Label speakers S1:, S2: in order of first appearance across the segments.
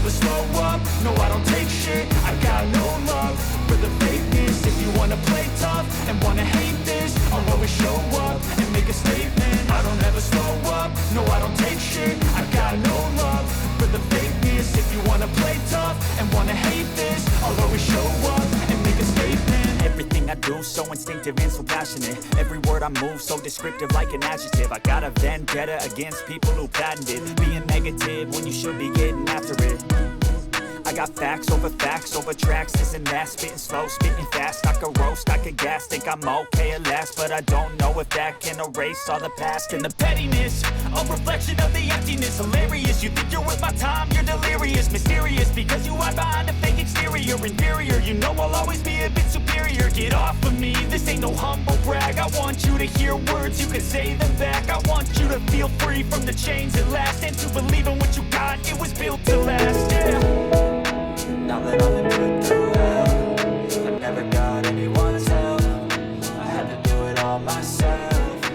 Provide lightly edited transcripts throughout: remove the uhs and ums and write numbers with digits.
S1: never slow up, no I don't take shit. I got no love for the fakeness. If you wanna play tough and wanna hate this, I'll always show up and make a statement. I don't ever slow up, no I don't take shit. I got no love for the fakeness. If you wanna play tough and wanna hate this, I'll always show up and make a statement. Everything I do so instinctive and so passionate. Every word I move so descriptive like an adjective. I got a vendetta against people who patented being negative when you should be getting after it. I got facts over tracks, this and that. Spitting slow, spitting fast. I could roast, I could gas. Think I'm okay at last, but I don't know if that can erase all the past. And the pettiness, a reflection of the emptiness. Hilarious, you think you're worth my time, you're delirious. Mysterious, because you hide behind a fake exterior. Inferior, you know I'll always be a bit superior. Get off of me, this ain't no humble brag. I want you to hear words, you can say them back. I want you to feel free from the chains at last, and to believe in what you got, it was built to last, yeah.
S2: Now that I've been put through hell, I never got anyone's help. I had to do it all myself.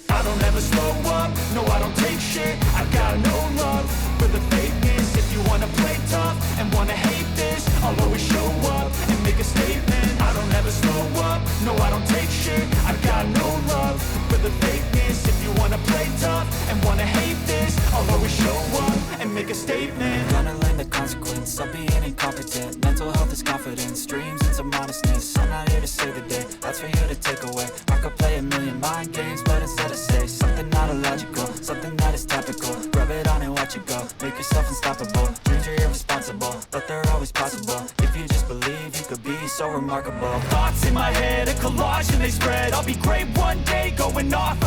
S1: I don't ever slow up, no I don't take shit. I got no love for the fakeness. If you wanna play tough and wanna hate this, I'll always show up and make a statement. I don't ever slow up, no I don't take shit. I got no love for the fakeness. If you wanna play tough and wanna hate this, I'll always show up and make a statement.
S2: Gonna learn the consequence of being incompetent. Mental health is confidence, dreams into modestness. I'm not here to save the day, that's for you to take away. I could play a million mind games, but instead I say something not illogical, something that is topical. Rub it on and watch it go, make yourself unstoppable. Dreams are irresponsible, but they're always possible. If you just believe, you could be so remarkable.
S1: Thoughts in my head, a collage and they spread. I'll be great one day, going off